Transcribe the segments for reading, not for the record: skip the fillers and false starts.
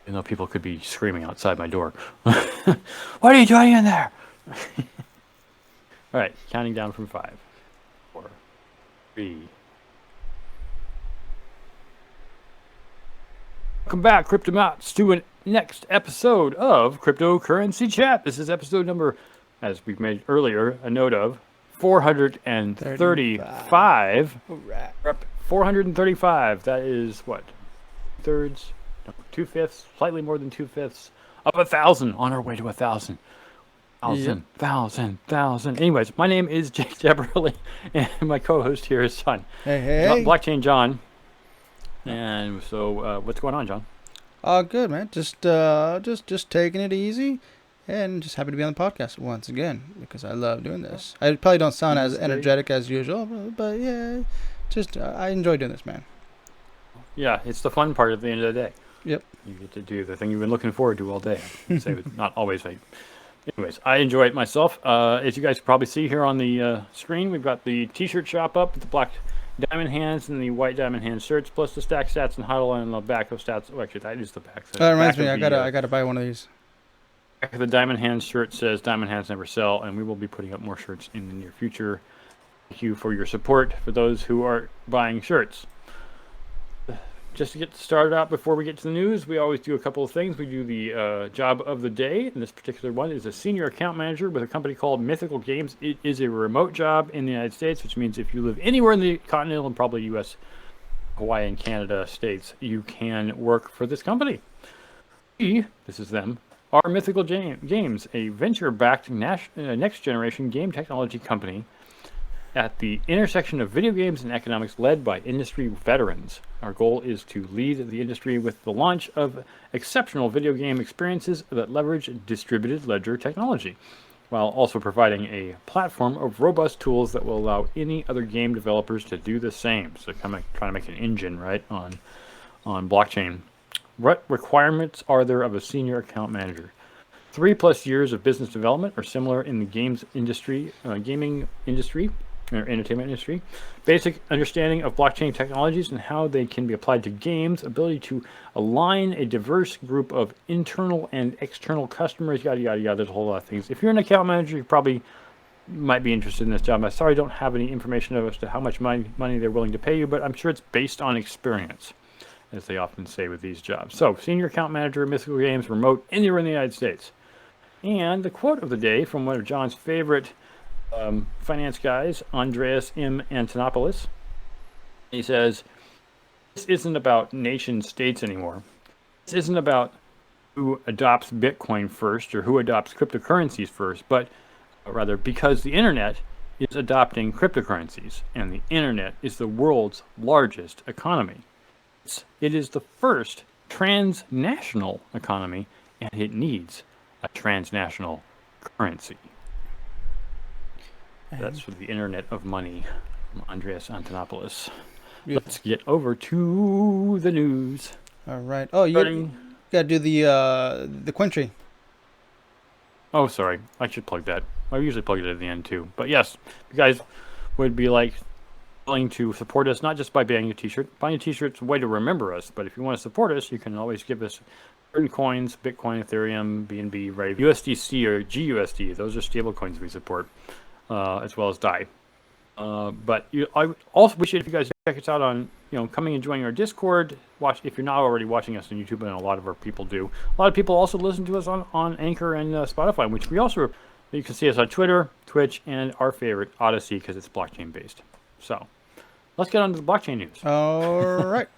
You know, people could be screaming outside my door. What are you doing in there? All right, counting down from 5, 4, 3. Welcome back, Cryptonauts, to a next episode of Cryptocurrency Chat. This is episode number, as we made earlier, a note of 435. Right. 435. That is what? 2/3? No, 2/5, slightly more than 2/5 of 1,000. On our way to 1,000. Thousand. Anyways, my name is Jake Deberly, and my co-host here is John. Hey. Blockchain John. And so, what's going on, John? Good, man. Just taking it easy, and just happy to be on the podcast once again because I love doing this. I probably don't sound as energetic as usual, but yeah, I enjoy doing this, man. Yeah, it's the fun part at the end of the day. Yep. You get to do the thing you've been looking forward to all day. Say not always. Anyways, I enjoy it myself. As you guys can probably see here on the screen, we've got the T-shirt shop up with the black diamond hands and the white diamond hand shirts, plus the stack stats and huddle and the back of stats. Oh, actually, that is the back. That reminds me, I gotta buy one of these. Back of the diamond hands shirt says "Diamond hands never sell," and we will be putting up more shirts in the near future. Thank you for your support for those who are buying shirts. Just to get started out before we get to the news, we always do a couple of things. We do the job of the day, and this particular one is a senior account manager with a company called Mythical Games. It is a remote job in the United States, which means if you live anywhere in the continental and probably U.S., Hawaii, and Canada states, you can work for this company. This is them, are Mythical Games, a venture-backed next-generation game technology company at the intersection of video games and economics led by industry veterans. Our goal is to lead the industry with the launch of exceptional video game experiences that leverage distributed ledger technology, while also providing a platform of robust tools that will allow any other game developers to do the same. So kind of trying to make an engine, right, on blockchain. What requirements are there of a senior account manager? 3+ years of business development or similar in the gaming industry, or entertainment industry, basic understanding of blockchain technologies and how they can be applied to games, ability to align a diverse group of internal and external customers, yada, yada, yada. There's a whole lot of things. If you're an account manager, you probably might be interested in this job. I'm sorry I don't have any information as to how much money they're willing to pay you, but I'm sure it's based on experience, as they often say with these jobs. So, senior account manager, Mythical Games, remote, anywhere in the United States. And the quote of the day from one of John's favorite finance guys, Andreas M. Antonopoulos. He says, this isn't about nation states anymore. This isn't about who adopts Bitcoin first or who adopts cryptocurrencies first, but rather because the internet is adopting cryptocurrencies, and the internet is the world's largest economy. It is the first transnational economy, and it needs a transnational currency. That's for the Internet of Money from Andreas Antonopoulos. Beautiful. Let's get over to the news. All right. Oh, you got to do the Quintry. Oh, sorry. I should plug that. I usually plug it at the end, too. But yes, you guys would be willing to support us, not just by buying a t-shirt. Buying a t-shirt's a way to remember us, but if you want to support us, you can always give us certain coins, Bitcoin, Ethereum, BNB, right? USDC or GUSD. Those are stable coins we support. As well as DAI. But I also wish if you guys check us out on, coming and joining our Discord. Watch if you're not already watching us on YouTube, and a lot of our people do. A lot of people also listen to us on Anchor and Spotify, which we also, you can see us on Twitter, Twitch, and our favorite, Odyssey, because it's blockchain based. So let's get on to the blockchain news. All right.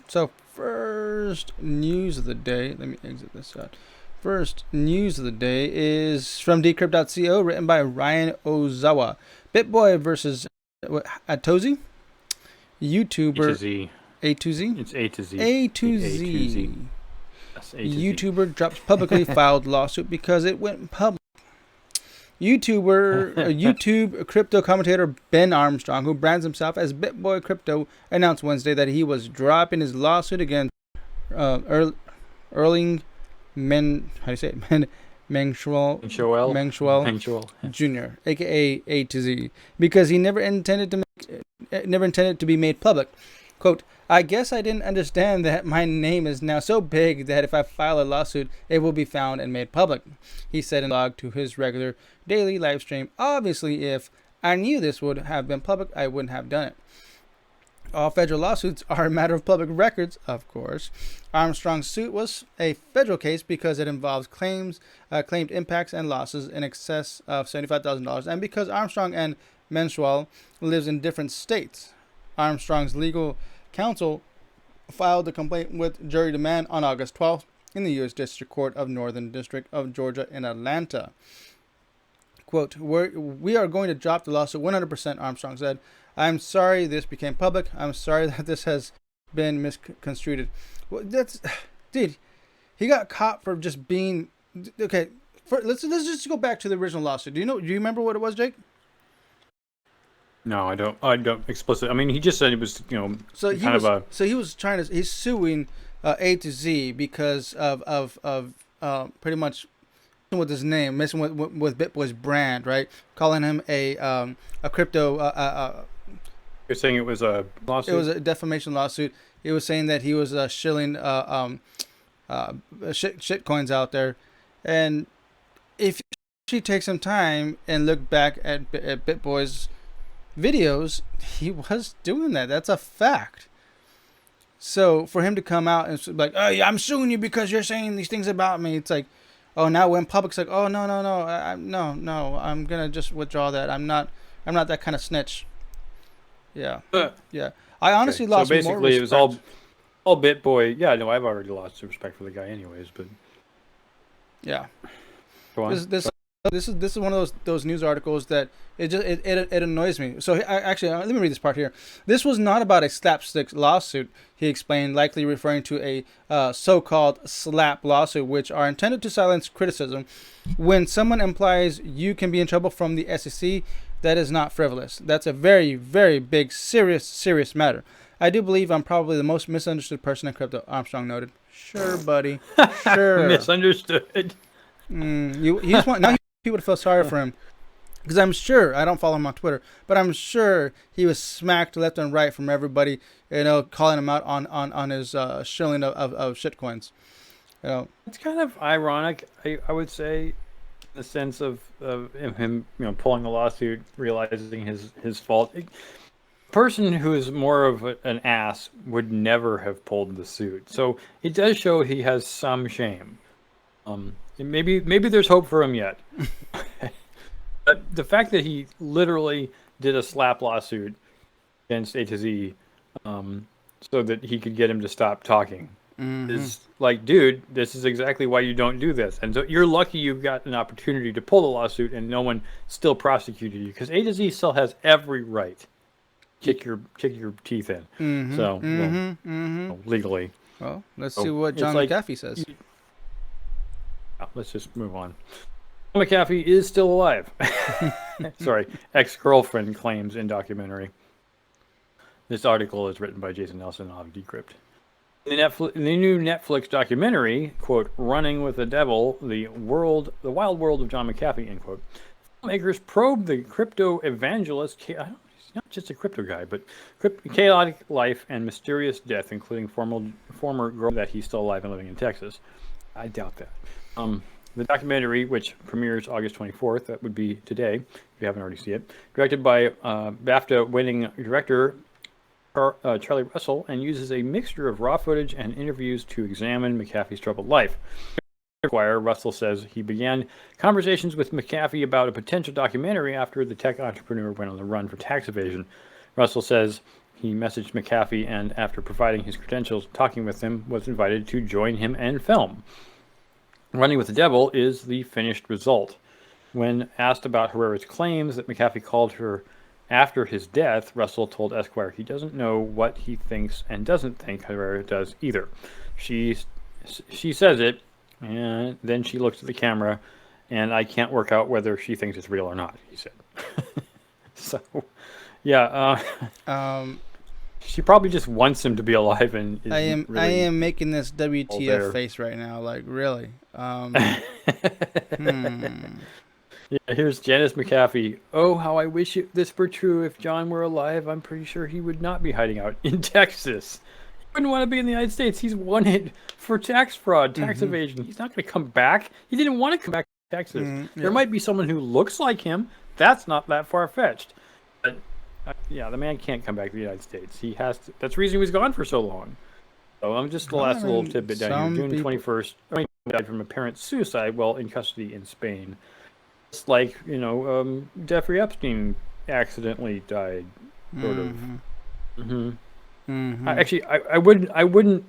So first news of the day. Let me exit this out. First news of the day is from Decrypt.co, written by Ryan Ozawa. Bitboy versus Atozi, YouTuber. A to Z. It's A to Z. A to Z. Yes, YouTuber drops publicly filed lawsuit because it went public. YouTube crypto commentator Ben Armstrong, who brands himself as Bitboy Crypto, announced Wednesday that he was dropping his lawsuit against Erling Mengschuel Jr., aka A to Z, because he never intended to be made public. Quote, I guess I didn't understand that my name is now so big that if I file a lawsuit, it will be found and made public, he said in a log to his regular daily live stream. Obviously, if I knew this would have been public, I wouldn't have done it. All federal lawsuits are a matter of public records, of course. Armstrong's suit was a federal case because it involves claimed impacts and losses in excess of $75,000, and because Armstrong and Menschwell lives in different states. Armstrong's legal counsel filed the complaint with jury demand on August 12th in the U.S. District Court of Northern District of Georgia in Atlanta. Quote, we are going to drop the lawsuit 100%, Armstrong said. I'm sorry this became public. I'm sorry that this has been misconstrued. Well, dude, he got caught for just being, okay, let's just go back to the original lawsuit. Do you remember what it was, Jake? No, I don't explicitly. I mean, he just said it was, so he's suing A to Z because of pretty much with his name, messing with Bitboy's brand, right? Calling him a crypto. You're saying it was a lawsuit? It was a defamation lawsuit. It was saying that he was shilling shit coins out there, and if you take some time and look back at Bitboy's videos, he was doing that. That's a fact. So for him to come out and like, oh, yeah, I'm suing you because you're saying these things about me, it's like, oh, now when public's like, oh, no, I'm gonna just withdraw that. I'm not that kind of snitch. Yeah, yeah. I honestly lost. So basically, more it was all Bitboy. Yeah, no, I've already lost respect for the guy, anyways. But yeah, go on. This is one of those news articles that it annoys me. So actually, let me read this part here. This was not about a slapstick lawsuit, he explained, likely referring to a so-called slap lawsuit, which are intended to silence criticism. When someone implies you can be in trouble from the SEC, that is not frivolous. That's a very, very big, serious matter. I do believe I'm probably the most misunderstood person in crypto, Armstrong noted. Sure, buddy. Sure. Misunderstood. Now people feel sorry for him. Because I'm sure, I don't follow him on Twitter, but I'm sure he was smacked left and right from everybody, calling him out on his shilling of shitcoins. It's kind of ironic, I would say, in the sense of him, pulling a lawsuit, realizing his fault. A person who is more of an ass would never have pulled the suit. So it does show he has some shame. Maybe there's hope for him yet. But the fact that he literally did a slap lawsuit against A to Z, so that he could get him to stop talking, is like, dude, this is exactly why you don't do this. And so you're lucky you've got an opportunity to pull the lawsuit and no one still prosecuted you, because A to Z still has every right to kick your teeth in. So legally. Well, let's see what John McAfee says. Let's just move on. McAfee is still alive. Sorry, ex-girlfriend claims in documentary. This article is written by Jason Nelson of Decrypt. In the new Netflix documentary, quote, "Running with the Devil: The Wild World of John McAfee," end quote, filmmakers probe the crypto evangelist. He's not just a crypto guy, but chaotic life and mysterious death, including former girl that he's still alive and living in Texas. I doubt that. The documentary, which premieres August 24th, that would be today, if you haven't already seen it, directed by BAFTA-winning director Charlie Russell, and uses a mixture of raw footage and interviews to examine McAfee's troubled life. Russell says he began conversations with McAfee about a potential documentary after the tech entrepreneur went on the run for tax evasion. Russell says he messaged McAfee and, after providing his credentials, talking with him, was invited to join him and film. Running with the Devil is the finished result. When asked about Herrera's claims that McAfee called her after his death, Russell told Esquire he doesn't know what he thinks and doesn't think Herrera does either. She says it, and then she looks at the camera, and I can't work out whether she thinks it's real or not, he said. So, yeah. She probably just wants him to be alive, and I am making this WTF face right now. Like, really? Yeah, here's Janice McAfee. Oh, how I wish this were true. If John were alive, I'm pretty sure he would not be hiding out in Texas. He wouldn't want to be in the United States. He's wanted for tax fraud, tax Mm-hmm. evasion. He's not going to come back. He didn't want to come back to Texas. There Yeah. might be someone who looks like him. That's not that far-fetched. But yeah, the man can't come back to the United States. He has to. That's the reason he was gone for so long. So I'm just the last little tidbit down here. June 21st, died from apparent suicide while in custody in Spain. It's like, Jeffrey Epstein accidentally died, sort of. Hmm. Actually, I wouldn't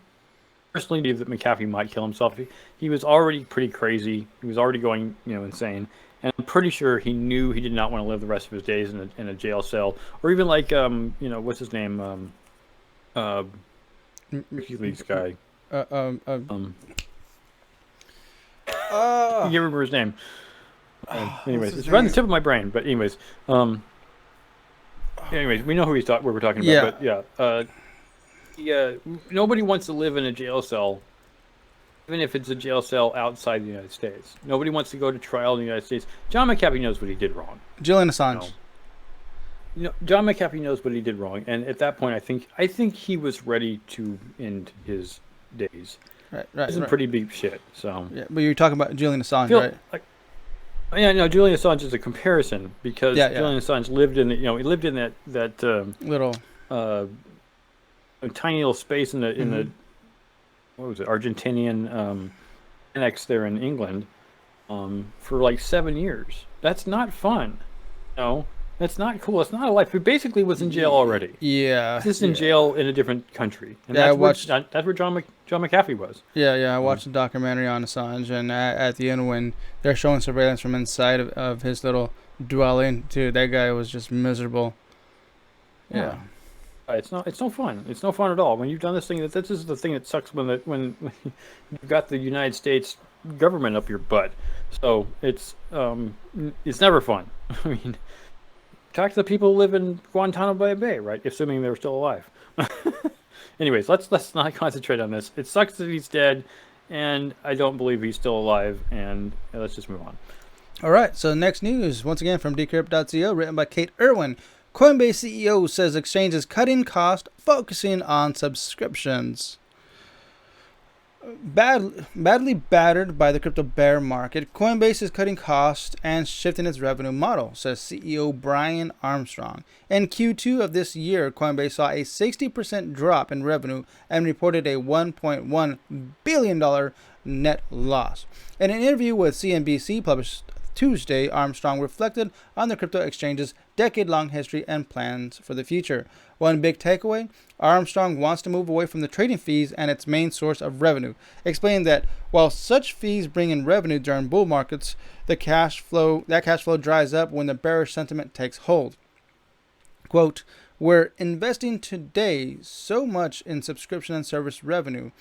personally believe that McAfee might kill himself. He was already pretty crazy. He was already going, insane. And I'm pretty sure he knew he did not want to live the rest of his days in a jail cell, or even like, what's his name, WikiLeaks guy. I can't remember his name. Anyways, it's right on the tip of my brain. But anyways, we know who what we're talking about. Yeah. But yeah, nobody wants to live in a jail cell, even if it's a jail cell outside the United States. Nobody wants to go to trial in the United States. John McAfee knows what he did wrong. Julian Assange. John McAfee knows what he did wrong, and at that point, I think he was ready to end his days. Right. This is pretty deep shit. So yeah, but you're talking about Julian Assange, right? Yeah, no, Julian Assange is a comparison because Julian Assange lived in he lived in that little tiny little space in the what was it, Argentinian annex there in England for like 7 years. That's not fun. That's not cool. It's not a life. He basically was in jail already. Yeah. He's in jail in a different country. And yeah, that's where John McAfee was. Yeah, I watched a documentary on Assange, and at the end when they're showing surveillance from inside of his little dwelling, dude, that guy was just miserable. Yeah. It's no fun. It's no fun at all. When you've done this thing, this is the thing that sucks when you've got the United States government up your butt. So it's never fun. I mean, talk to the people who live in Guantanamo Bay, right? Assuming they were still alive. Anyways, let's not concentrate on this. It sucks that he's dead, and I don't believe he's still alive. And let's just move on. All right. So next news, once again from Decrypt.co, written by Kate Irwin. Coinbase CEO says exchange is cutting cost, focusing on subscriptions. Badly battered by the crypto bear market, Coinbase is cutting costs and shifting its revenue model, says CEO Brian Armstrong. In Q2 of this year, Coinbase saw a 60% drop in revenue and reported a $1.1 billion net loss. In an interview with CNBC published Tuesday, Armstrong reflected on the crypto exchange's decade-long history and plans for the future. One big takeaway, Armstrong wants to move away from the trading fees and its main source of revenue, explaining that while such fees bring in revenue during bull markets, that cash flow dries up when the bearish sentiment takes hold. Quote, "We're investing today so much in subscription and service revenue,"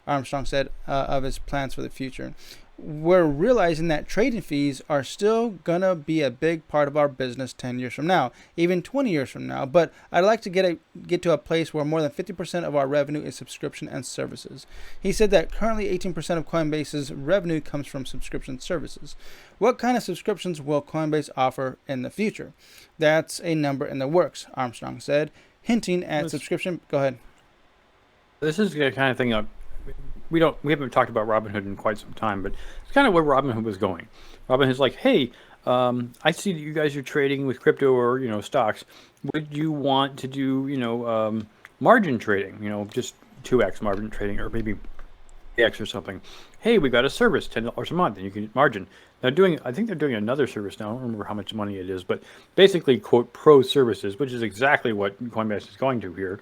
Armstrong said of his plans for the future. "We're realizing that trading fees are still gonna be a big part of our business 10 years from now, even 20 years from now. But I'd like to get to a place where more than 50% of our revenue is subscription and services." He said that currently 18% of Coinbase's revenue comes from subscription services. What kind of subscriptions will Coinbase offer in the future? That's a number in the works, Armstrong said, hinting at subscription. Go ahead. This is the kind of thing we haven't talked about Robinhood in quite some time, but it's kind of where Robinhood was going. Robinhood's like, hey, I see that you guys are trading with crypto or stocks. Would you want to do margin trading? Just 2x margin trading, or maybe X or something. Hey, we got a service, $10 a month, and you can margin. I think they're doing another service now. I don't remember how much money it is, but basically, quote, pro services, which is exactly what Coinbase is going to here.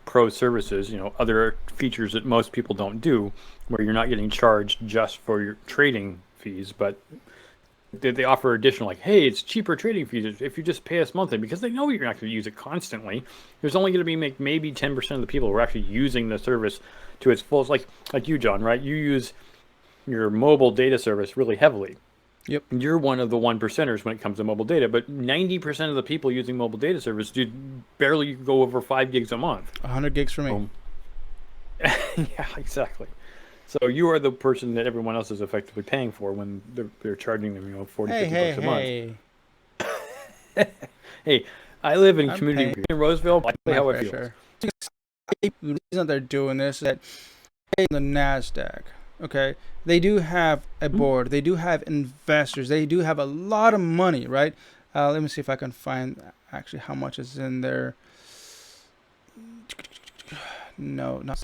Pro services, other features that most people don't do, where you're not getting charged just for your trading fees, but they offer additional, like, hey, it's cheaper trading fees if you just pay us monthly, because they know you're not going to use it constantly. There's only going to be maybe 10% of the people who are actually using the service to its fullest, like you, John, right? You use your mobile data service really heavily. Yep. You're one of the 1%ers when it comes to mobile data, but 90% of the people using mobile data service barely go over 5 gigs a month. 100 gigs for me. Yeah, exactly. So you are the person that everyone else is effectively paying for when they're charging them, 40, Hey, 50 hey, bucks a month. hey. Hey, I live in I'm community paying in Roseville. I tell you my how it fair feels. share. The reason they're doing this is that the NASDAQ, okay, they do have a board. They do have investors. They do have a lot of money, right? Let me see if I can find actually how much is in there. No, not.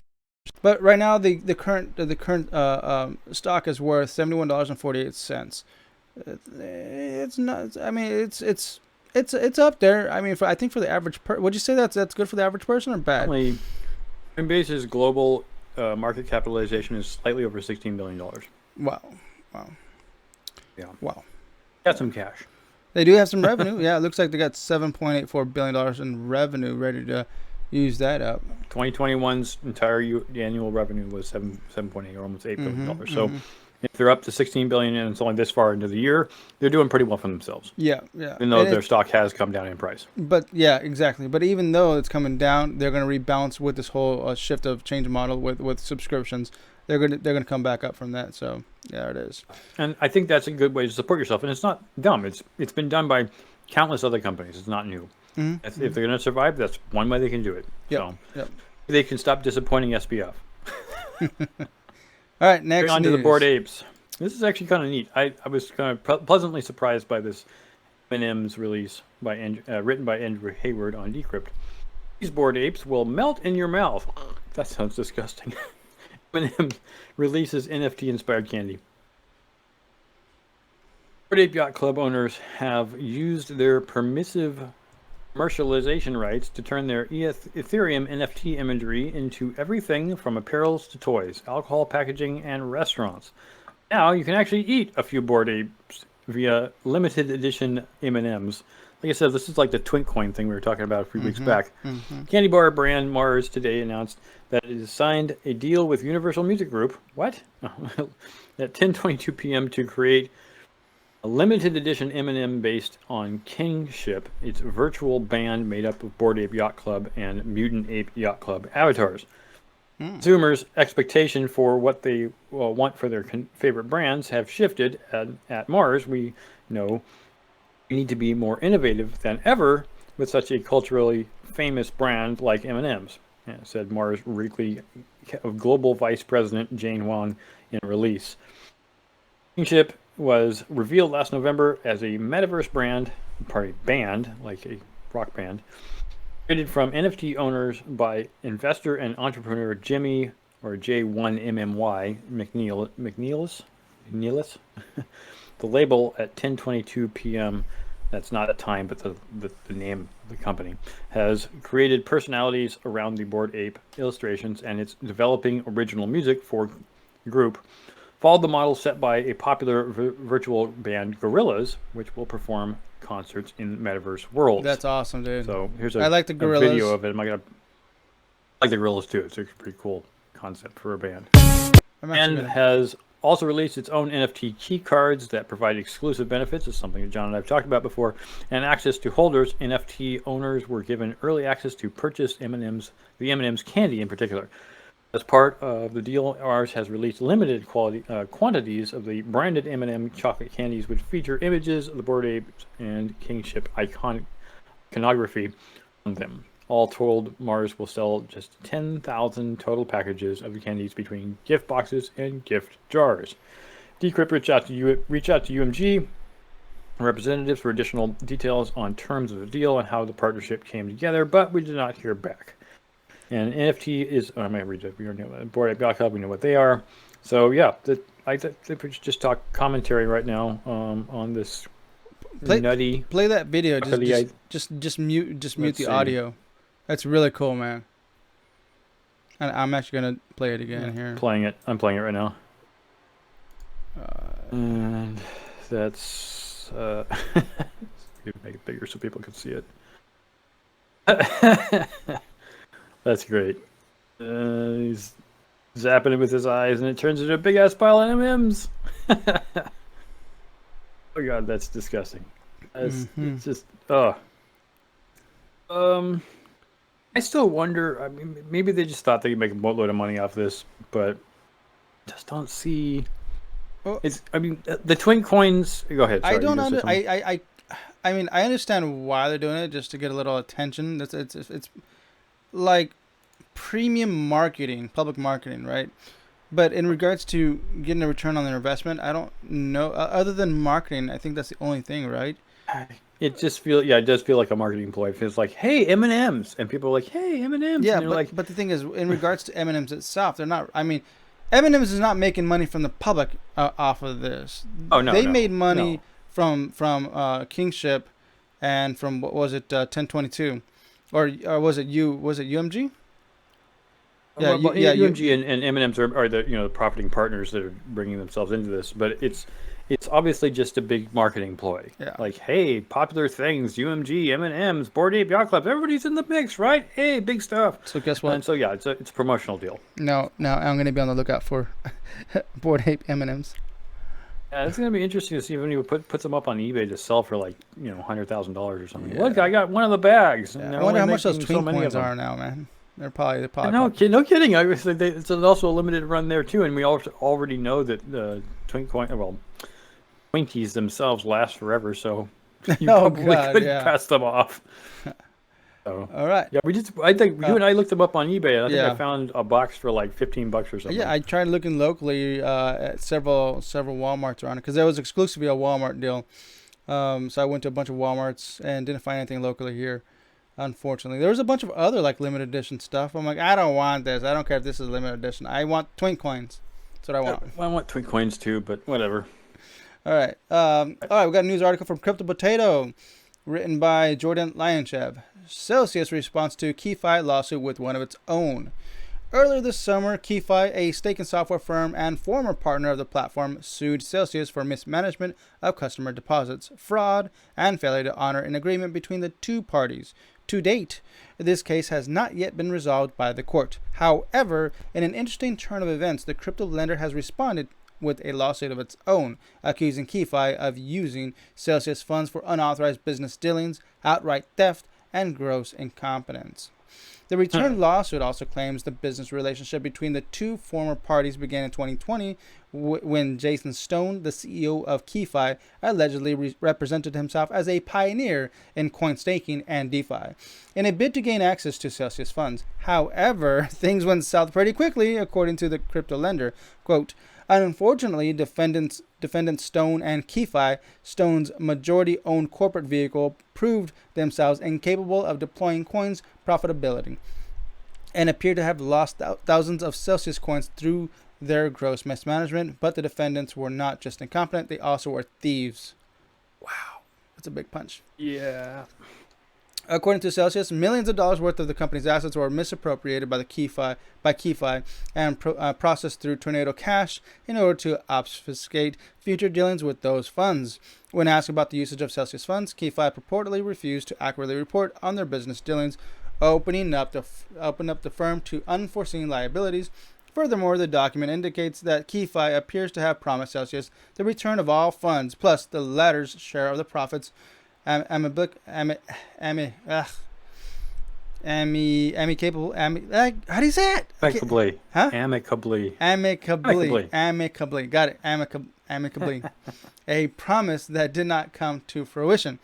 But right now, the current stock is worth $71.48. It's not. I mean, it's up there. I mean, I think for the average would you say that's good for the average person or bad? Currently, Coinbase's global market capitalization is slightly over $16 billion. Wow, wow, Yeah. wow. Got some cash. They do have some revenue. Yeah, it looks like they got $7.84 billion in revenue ready to use that up. 2021's entire annual revenue was 7.8 or almost $8 billion. So Mm-hmm. if they're up to 16 billion and it's only this far into the year, they're doing pretty well for themselves. Yeah. Even though their stock has come down in price. But yeah, exactly. But even though it's coming down, they're going to rebalance with this whole shift of change model with subscriptions. They're gonna come back up from that. So yeah, it is. And I think that's a good way to support yourself. And it's not dumb. It's been done by countless other companies. It's not new. Mm-hmm. If they're going to survive, that's one way they can do it. Yep. So they can stop disappointing SBF. All right, next on to news. the Bored Apes. This is actually kind of neat. I was kind of pleasantly surprised by this Eminems release written by Andrew Hayward on Decrypt. These Bored Apes will melt in your mouth. That sounds disgusting. Eminems releases NFT-inspired candy. Bored Ape Yacht Club owners have used their permissive commercialization rights to turn their Ethereum NFT imagery into everything from apparels to toys, alcohol packaging, and restaurants. Now you can actually eat a few Bored Apes via limited edition M&Ms. Like I said, this is like the Twink Coin thing we were talking about a few weeks back. Candy bar brand Mars today announced that it has signed a deal with Universal Music Group. What? At 10:22 p.m. to create a limited edition M&M based on Kingship, its virtual band made up of Bored Ape Yacht Club and Mutant Ape Yacht Club avatars. Consumers' expectation for what they want for their favorite brands have shifted. At Mars, we know we need to be more innovative than ever with such a culturally famous brand like M&M's, said Mars Weekly Global Vice President Jane Wang in a release. Kingship was revealed last November as a metaverse band, like a rock band, created from NFT owners by investor and entrepreneur Jimmy, or J1MMY, McNeilus. The label at 10:22 p.m., that's not a time, but the name of the company, has created personalities around the Bored Ape illustrations, and it's developing original music for the group. Followed the model set by a popular virtual band, Gorillaz, which will perform concerts in metaverse worlds. That's awesome, dude. So here's I like the Gorillaz. a video of it. I like the Gorillaz too. It's a pretty cool concept for a band. And has also released its own NFT key cards that provide exclusive benefits. It's something that John and I have talked about before. And access to holders. NFT owners were given early access to purchase M&Ms, the M&Ms candy in particular. As part of the deal, Mars has released limited quantities of the branded M&M chocolate candies, which feature images of the Bored Apes and Kingship iconography on them. All told, Mars will sell just 10,000 total packages of the candies between gift boxes and gift jars. Decrypt reach out to UMG representatives for additional details on terms of the deal and how the partnership came together, but we did not hear back. And NFT is, I might read it. We already know Bored Ape Yacht Club. We know what they are. So yeah, I think we should just talk commentary right now on this nutty. Play that video. Just mute the audio. That's really cool, man. And I'm actually gonna play it again here. I'm playing it right now. And that's make it bigger so people can see it. That's great. He's zapping it with his eyes, and it turns into a big-ass pile of M&Ms. Oh, God, that's disgusting. It's just, I still wonder, I mean, maybe they just thought they could make a boatload of money off this, but just don't see. Well, It's. I mean, the twin coins. Go ahead. Sorry, I don't you gonna say under something? I mean I understand why they're doing it just to get a little attention. It's like premium marketing, public marketing, right? But in regards to getting a return on their investment, I don't know. Other than marketing, I think that's the only thing, right? It just feel. Yeah, it does feel like a marketing ploy. It feels like, hey, M&Ms, and people are like, hey, M&Ms, and Yeah, they're like, but the thing is, in regards to Eminems itself, they're not. I mean, Eminems is not making money from the public off of this. oh no, They made no, money no. from Kingship and from what was it 1022, or was it UMG? Yeah, Well, yeah, UMG and M&Ms are the the profiting partners that are bringing themselves into this, but it's obviously just a big marketing ploy. yeah. Like, hey, popular things, UMG, M&Ms, Board Ape Yacht Club, everybody's in the mix, right? Hey, big stuff. So guess what? And so yeah, it's a promotional deal. Now I'm gonna be on the lookout for Board Ape Eminems. Yeah, it's gonna be interesting to see if anyone puts them up on eBay to sell for like $100,000 or something. Look, Yeah, I got one of the bags, and yeah. I they're wonder only how much those making so twin many of coins them. are now, man. They're probably No, no kidding. I was, it's also a limited run there too, and we also already know that the Twinkies themselves last forever, so you Oh probably God, couldn't yeah. pass them off. So All right. yeah, I think you Uh, and I looked them up on eBay, and I think I yeah. found a box for like $15 or Yeah, something. I tried looking locally at several WalMarts around it because there was exclusively a Walmart deal. So I went to a bunch of WalMarts and didn't find anything locally here. Unfortunately, there was a bunch of other like limited edition stuff. I'm like, I don't want this. I don't care if this is limited edition. I want twin coins. That's what I want. I want twin coins too, but whatever. All right. All right. We got a news article from CryptoPotato, written by Jordan Lionchev. Celsius responds to KeyFi lawsuit with one of its own. Earlier this summer, KeyFi, a staking software firm and former partner of the platform, sued Celsius for mismanagement of customer deposits, fraud, and failure to honor an agreement between the two parties. To date, this case has not yet been resolved by the court. However, in an interesting turn of events, the crypto lender has responded with a lawsuit of its own, accusing KeyFi of using Celsius funds for unauthorized business dealings, outright theft, and gross incompetence. The return lawsuit also claims the business relationship between the two former parties began in 2020 when Jason Stone, the CEO of KeyFi, allegedly represented himself as a pioneer in coin staking and DeFi in a bid to gain access to Celsius funds. However, things went south pretty quickly, according to the crypto lender. Quote, unfortunately, defendants Stone and KeyFi, Stone's majority-owned corporate vehicle, proved themselves incapable of deploying coins profitability and appear to have lost thousands of Celsius coins through their gross mismanagement. But the defendants were not just incompetent, they also were thieves. Wow, that's a big punch. Yeah. According to Celsius, millions of dollars worth of the company's assets were misappropriated by KeyFi and processed through Tornado Cash in order to obfuscate future dealings with those funds. When asked about the usage of Celsius funds, KeyFi purportedly refused to accurately report on their business dealings, opening up the firm to unforeseen liabilities. Furthermore, the document indicates that KeyFi appears to have promised Celsius the return of all funds, plus the latter's share of the profits. Amicably. How do you say it? Amicably. Huh? Amicably. Amicably. Got it. Amicably. A promise that did not come to fruition.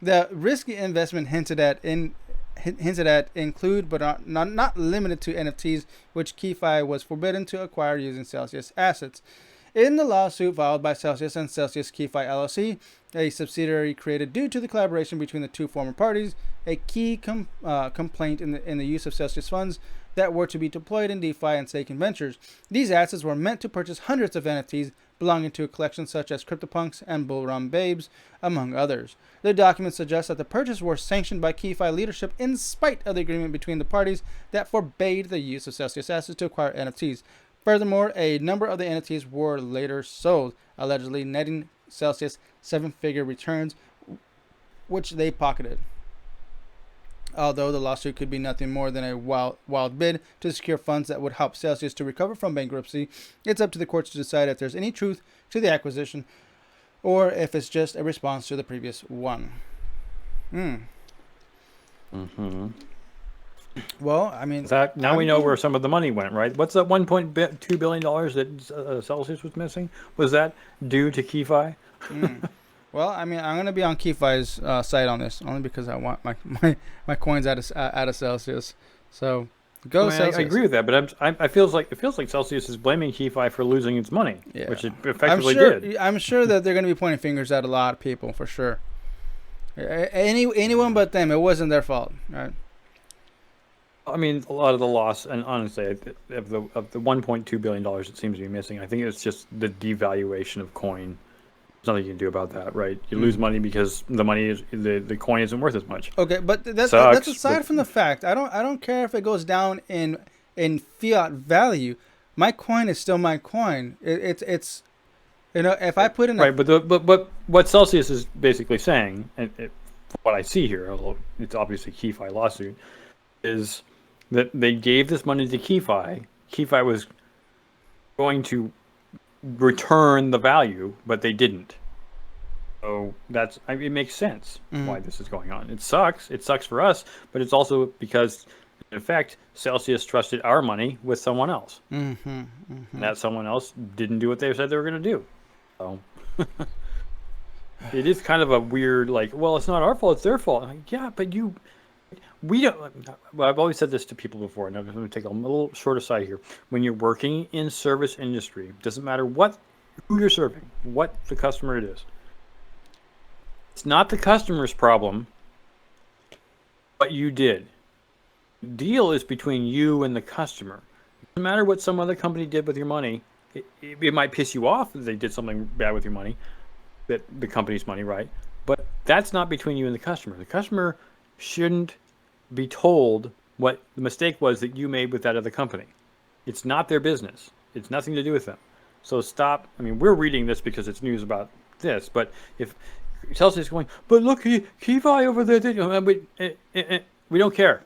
The risky investment hinted at include, but are not limited to, NFTs, which KeyFi was forbidden to acquire using Celsius assets. In the lawsuit filed by Celsius and Celsius KeyFi LLC, a subsidiary created due to the collaboration between the two former parties, a key complaint in the use of Celsius funds that were to be deployed in DeFi and staking ventures. These assets were meant to purchase hundreds of NFTs belonging to collections such as CryptoPunks and Bull Run Babes, among others. The document suggests that the purchases were sanctioned by KeyFi leadership in spite of the agreement between the parties that forbade the use of Celsius assets to acquire NFTs. Furthermore, a number of the NFTs were later sold, allegedly netting Celsius seven-figure returns, which they pocketed. Although the lawsuit could be nothing more than a wild bid to secure funds that would help Celsius to recover from bankruptcy, it's up to the courts to decide if there's any truth to the acquisition or if it's just a response to the previous one. Mm-hmm. Well, I mean, That now I we know mean, where some of the money went, right? What's that $1.2 billion that Celsius was missing? Was that due to KeyFi? well, I mean, I'm gonna be on KeyFi's side on this only because I want my coins out of Celsius. So I go mean, I Celsius. agree with that, but it feels like Celsius is blaming KeyFi for losing its money, Yeah, which it effectively did. I'm sure that they're gonna be pointing fingers at a lot of people for sure. Anyone but them. It wasn't their fault, right? I mean, a lot of the loss, and honestly, of the $1.2 billion it seems to be missing, I think it's just the devaluation of coin. There's nothing you can do about that, right? You lose money because the coin isn't worth as much. Okay, but that's Sucks, but aside from the fact. I don't care if it goes down in fiat value. My coin is still my coin. It's if I put in a right. But what Celsius is basically saying, and what I see here, although it's obviously a KeyFi lawsuit, is that they gave this money to KeyFi. KeyFi was going to return the value, but they didn't. So it makes sense why this is going on. It sucks. It sucks for us, but it's also because, in effect, Celsius trusted our money with someone else. And that someone else didn't do what they said they were going to do. So it is kind of a weird, like, well, it's not our fault, it's their fault. Like, yeah, but we don't. Well, I've always said this to people before, and I'm going to take a little short aside here. When you're working in service industry, doesn't matter who you're serving, what the customer it is. It's not the customer's problem what you did. The deal is between you and the customer. It doesn't matter what some other company did with your money. It might piss you off that they did something bad with your money, that the company's money, right? But that's not between you and the customer. The customer shouldn't be told what the mistake was that you made with that other company. It's not their business. It's nothing to do with them. So stop. I mean, we're reading this because it's news about this, but if Celsius is going, but look, KeyFi over there, we don't care.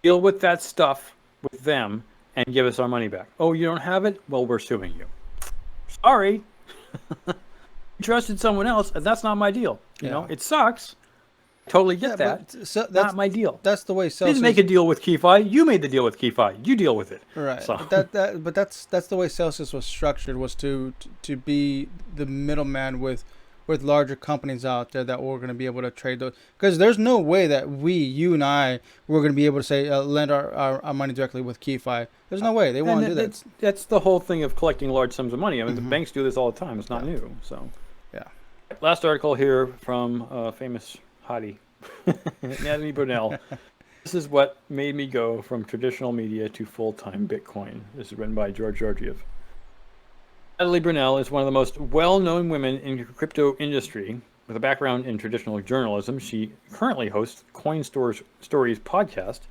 Deal with that stuff with them and give us our money back. Oh, you don't have it? Well, we're suing you. Sorry. You trusted someone else, and that's not my deal. You know, it sucks. Totally get that. So that's not my deal. That's the way You Celsius. didn't make a deal with KeyFi. You made the deal with KeyFi. You deal with it. Right. So. But that's the way Celsius was structured, was to be the middleman with larger companies out there that were going to be able to trade those. Because there's no way that you and I were going to be able to say lend our money directly with KeyFi. There's no way they won't do that. That's the whole thing of collecting large sums of money. I mean, the banks do this all the time. It's not new. So. Yeah. Last article here from famous hottie, NATALIE Brunell. This is what made me go from traditional media to full-time Bitcoin. This is written by George Georgiev. NATALIE Brunell is one of the most well-known women in the crypto industry. With a background in traditional journalism, she currently hosts Coin Stories podcast,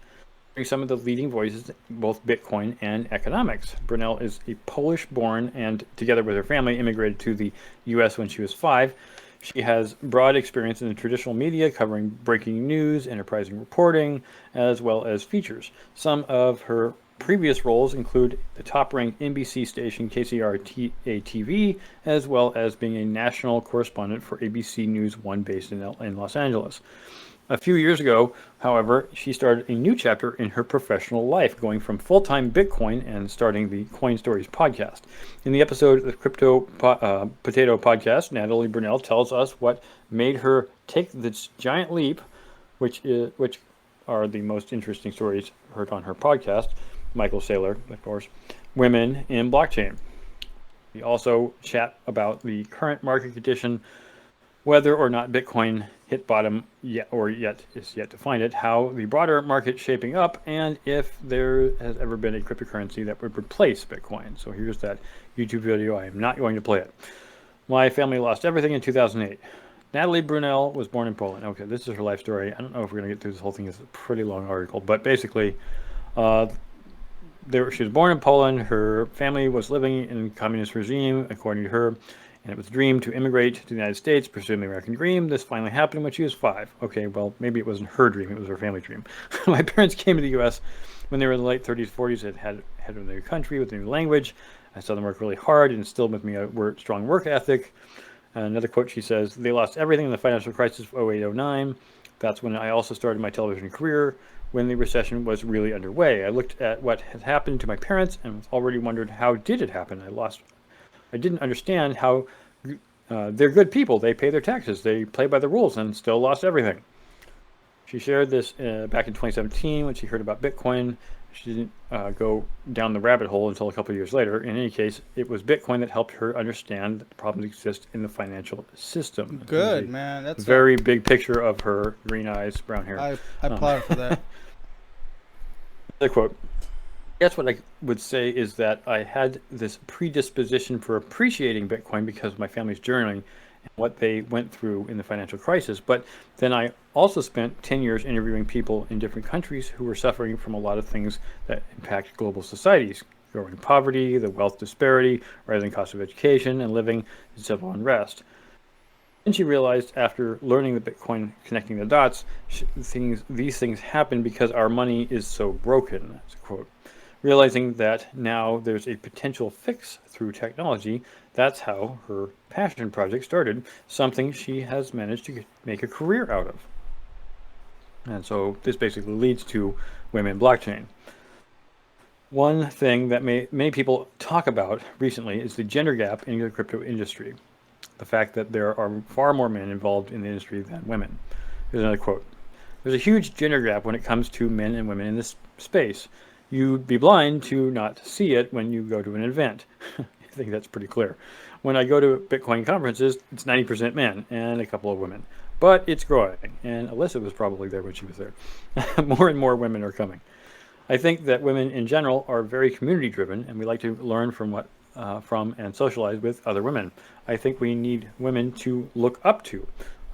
featuring some of the leading voices in both Bitcoin and economics. Brunell is a Polish-born and, together with her family, immigrated to the U.S. when she was 5. She has broad experience in the traditional media, covering breaking news, enterprising reporting, as well as features. Some of her previous roles include the top-ranked NBC station KCRA-TV, as well as being a national correspondent for ABC News 1 based in Los Angeles. A few years ago, however, she started a new chapter in her professional life, going from full-time Bitcoin and starting the Coin Stories podcast. In the episode of the Potato podcast, NATALIE Brunell tells us what made her take this giant leap, which are the most interesting stories heard on her podcast. Michael Saylor, of course, women in blockchain. We also chat about the current market condition, whether or not Bitcoin hit bottom yet to find it, how the broader market shaping up, and if there has ever been a cryptocurrency that would replace Bitcoin. So here's that YouTube video. I am not going to play it. My family lost everything in 2008. NATALIE Brunell was born in Poland. Okay, this is her life story. I don't know if we're going to get through this whole thing. It's a pretty long article, but basically, she was born in Poland. Her family was living in a communist regime, according to her, and it was a dream to immigrate to the United States, pursuing the American dream. This finally happened when she was 5. Okay, well, maybe it wasn't her dream, it was her family dream. My parents came to the U.S. when they were in the late 30s, 40s, and had a new country with a new language. I saw them work really hard and instilled with me a strong work ethic. Another quote, she says, "They lost everything in the financial crisis of 08, 09. That's when I also started my television career. when the recession was really underway. I looked at what had happened to my parents and already wondered, how did it happen? I didn't understand how they're good people. They pay their taxes. They play by the rules and still lost everything. She shared this back in 2017 when she heard about Bitcoin. She didn't go down the rabbit hole until a couple of years later. In any case, it was Bitcoin that helped her understand that problems exist in the financial system. Good, man. That's very big picture of her, green eyes, brown hair. I applaud her for that. The quote. I guess what I would say is that I had this predisposition for appreciating Bitcoin because of my family's journey and what they went through in the financial crisis. But then I also spent 10 years interviewing people in different countries who were suffering from a lot of things that impact global societies: growing poverty, the wealth disparity, rising cost of education, and living in civil unrest. And she realized after learning the Bitcoin, connecting the dots, these things happen because our money is so broken. That's a quote. Realizing that now there's a potential fix through technology, that's how her passion project started, something she has managed to make a career out of. And so this basically leads to women blockchain. One thing that many people talk about recently is the gender gap in the crypto industry. The fact that there are far more men involved in the industry than women. Here's another quote. There's a huge gender gap when it comes to men and women in this space. You'd be blind to not see it when you go to an event. I think that's pretty clear. When I go to Bitcoin conferences, it's 90% men and a couple of women. But it's growing, and Alyssa was probably there when she was there. More and more women are coming. I think that women in general are very community driven, and we like to learn from and socialize with other women. I think we need women to look up to.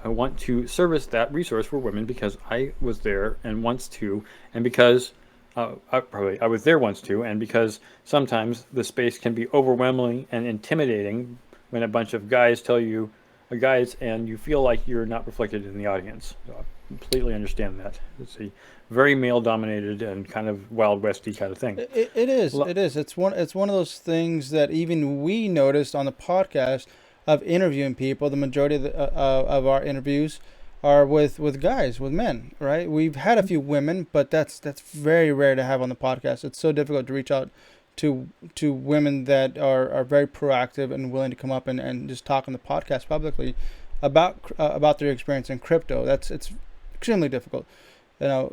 I want to service that resource for women because I was there and once too, and because I was there once too, and because sometimes the space can be overwhelming and intimidating when a bunch of guys tell you, and you feel like you're not reflected in the audience. So I completely understand that. It's a very male-dominated and kind of Wild Westy kind of thing. It is. It is. It's one of those things that even we noticed on the podcast of interviewing people. The majority of our interviews are with guys, with men, right? We've had a few women, but that's very rare to have on the podcast. It's so difficult to reach out to women that are very proactive and willing to come up and just talk on the podcast publicly about their experience in crypto. It's extremely difficult,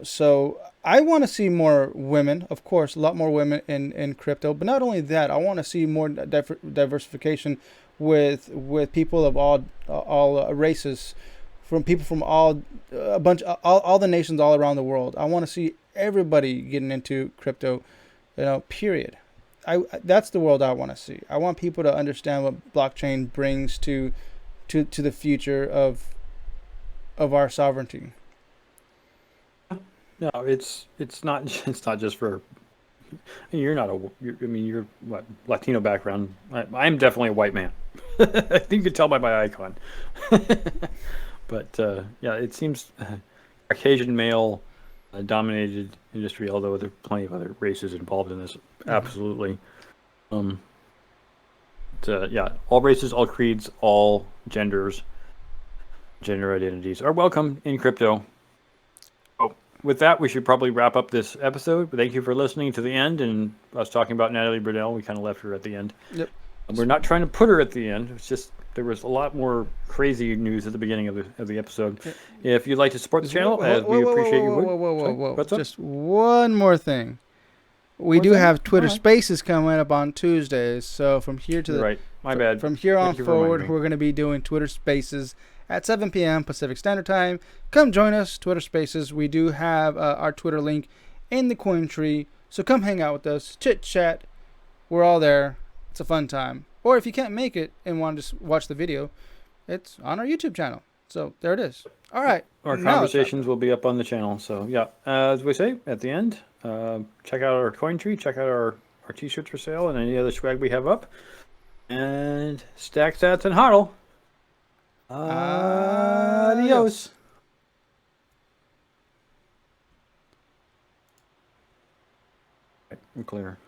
So I want to see more women, of course, a lot more women in crypto. But not only that, I want to see more diversification with people of all races, from people from all the nations all around the world. I want to see everybody getting into crypto, period. That's the world I want to see. I want people to understand what blockchain brings to the future of our sovereignty. No, it's not just for. You're what, Latino background. I'm definitely a white man. I think you can tell by my icon. But yeah, it seems Caucasian male dominated industry, although there are plenty of other races involved in this. Absolutely. Yeah, all races, all creeds, all genders, gender identities are welcome in crypto. Oh, with that, we should probably wrap up this episode. But thank you for listening to the end and us talking about Natalie Brunell. We kind of left her at the end. Yep. We're not trying to put her at the end. It's just there was a lot more crazy news at the beginning of the episode. If you'd like to support the channel, as we appreciate you would. Whoa. Just one more thing. We do have Twitter Spaces coming up on Tuesdays. So from here to right. My bad. From here on forward, we're going to be doing Twitter Spaces at 7 p.m. Pacific Standard Time. Come join us, Twitter Spaces. We do have our Twitter link in the coin tree. So come hang out with us, chit chat. We're all there. It's a fun time. Or if you can't make it and want to just watch the video, it's on our YouTube channel. So there it is. All right. Our conversations will be up on the channel. So yeah, as we say at the end, check out our coin tree, check out our t-shirts for sale and any other swag we have up. And stack sats and hodl. Adios. I'm clear.